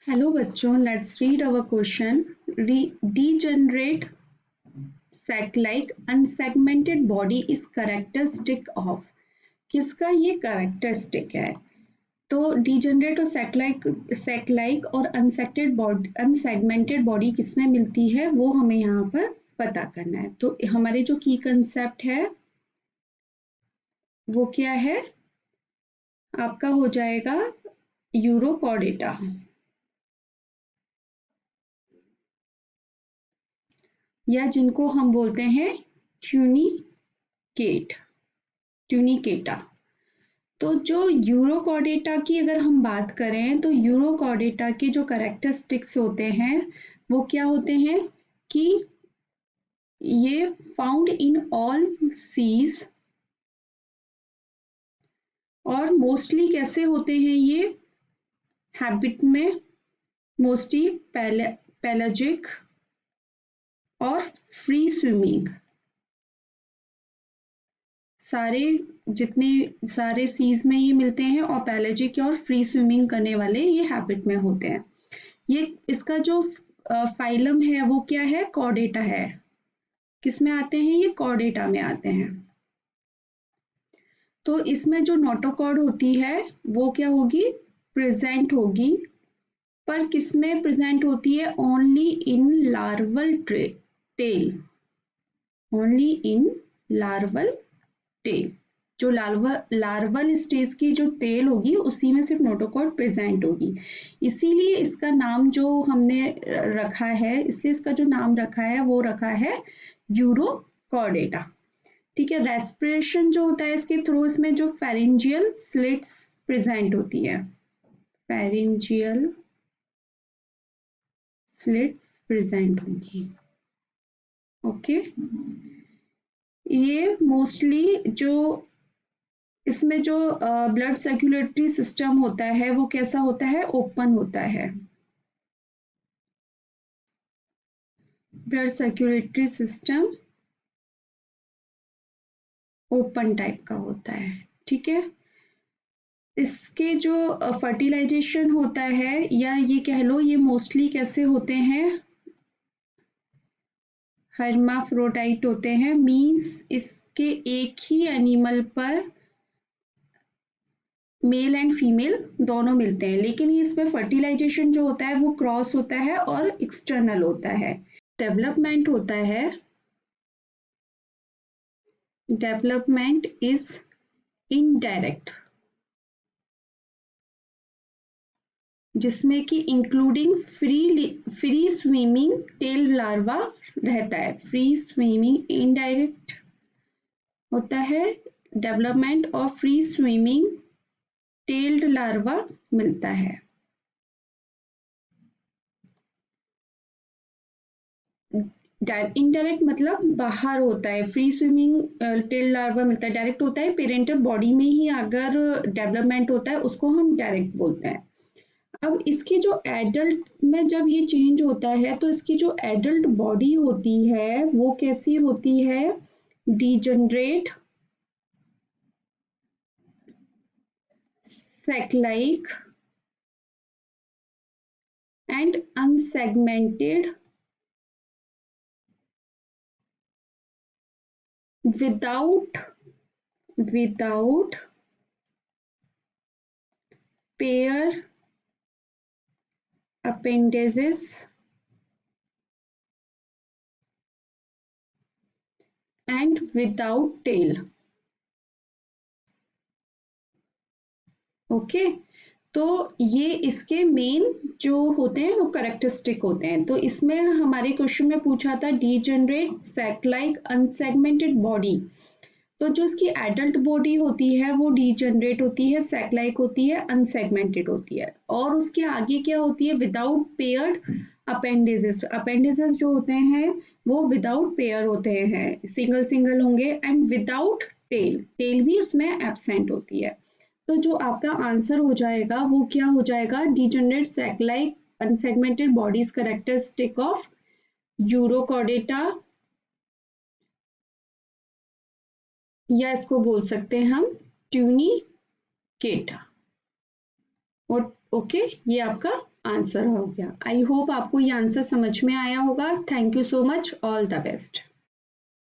Hello बच्चों, let's read our question. Degenerate sac-like unsegmented body is characteristic of. किसका ये characteristic है? तो डिजेनरेट और सैक लाइक और अनसेगमेंटेड बॉडी किसमें मिलती है वो हमें यहाँ पर पता करना है. तो हमारे जो की कंसेप्ट है वो क्या है? आपका हो जाएगा यूरोकॉर्डेटा, या जिनको हम बोलते हैं ट्यूनिकेटा. तो जो यूरोकॉर्डेटा की अगर हम बात करें तो यूरोकॉर्डेटा के जो कैरेक्टरिस्टिक्स होते हैं वो क्या होते हैं कि ये फाउंड इन ऑल सीज, और मोस्टली कैसे होते हैं ये हैबिट में, मोस्टली पेलाजिक और फ्री स्विमिंग. जितने सारे सीज में ये मिलते हैं और पेलाजिक और फ्री स्विमिंग करने वाले ये हैबिट में होते हैं. ये इसका जो फाइलम है वो क्या है? कॉर्डेटा है. किस में आते हैं ये? कॉर्डेटा में आते हैं. तो इसमें जो नोटोकॉर्ड होती है वो क्या होगी? प्रेजेंट होगी. पर किस में प्रेजेंट होती है? Only in larval tail. Only in larval tail. जो लार्वल स्टेज की जो टेल होगी उसी में सिर्फ नोटोकॉर्ड प्रेजेंट होगी. इसीलिए इसका नाम जो हमने रखा है, इसलिए इसका जो नाम रखा है वो रखा है यूरोकॉर्डेटा. ठीक है. रेस्पिरेशन जो होता है इसके थ्रू, इसमें जो फेरेंजियल स्लिट्स प्रेजेंट होती है, फेरेंजियल स्लिट्स प्रेजेंट होंगी. ओके. ये मोस्टली जो इसमें जो ब्लड सर्कुलेटरी सिस्टम होता है वो कैसा होता है? ओपन होता है. Blood circulatory system open type का होता है. ठीक है. इसके जो फर्टिलाइजेशन होता है, या ये कह लो ये मोस्टली कैसे होते हैं? हर्माफ्रोडाइट होते हैं. मींस इसके एक ही एनिमल पर मेल एंड फीमेल दोनों मिलते हैं, लेकिन इसमें फर्टिलाइजेशन जो होता है वो क्रॉस होता है और एक्सटर्नल होता है. डेवलपमेंट होता है, डेवलपमेंट इज इनडायरेक्ट, जिसमें कि including free swimming tail larva रहता है. फ्री स्विमिंग इनडायरेक्ट होता है. Development of free swimming tailed larva मिलता है. इनडायरेक्ट मतलब बाहर होता है. फ्री स्विमिंग टेल लार्वा मिलता है. डायरेक्ट होता है पेरेंटल बॉडी में ही अगर डेवलपमेंट होता है उसको हम डायरेक्ट बोलते हैं. अब इसकी जो एडल्ट में जब ये चेंज होता है तो इसकी जो एडल्ट बॉडी होती है वो कैसी होती है? Degenerate sac-like and unsegmented without pair appendages and without tail. Okay. तो ये इसके मेन जो होते हैं वो कैरेक्टरिस्टिक होते हैं. तो इसमें हमारे क्वेश्चन में पूछा था डिजेनरेट सैक-लाइक अनसेगमेंटेड बॉडी. तो जो इसकी एडल्ट बॉडी होती है वो डिजेनरेट होती है, सैक-लाइक होती है, अनसेगमेंटेड होती है. और उसके आगे क्या होती है? Without paired appendages. अपेंडेजेस जो होते हैं वो विदाउट पेयर होते हैं, सिंगल सिंगल होंगे. एंड विदाउट टेल, टेल भी उसमें एब्सेंट होती है. तो जो आपका आंसर हो जाएगा वो क्या हो जाएगा? Degenerate sac-like unsegmented bodies characteristic of urochordata, या इसको बोल सकते हैं हम ट्यूनिकेटा. ओके. ये आपका आंसर हो गया। आई होप आपको ये आंसर समझ में आया होगा। Thank you so much, all the best.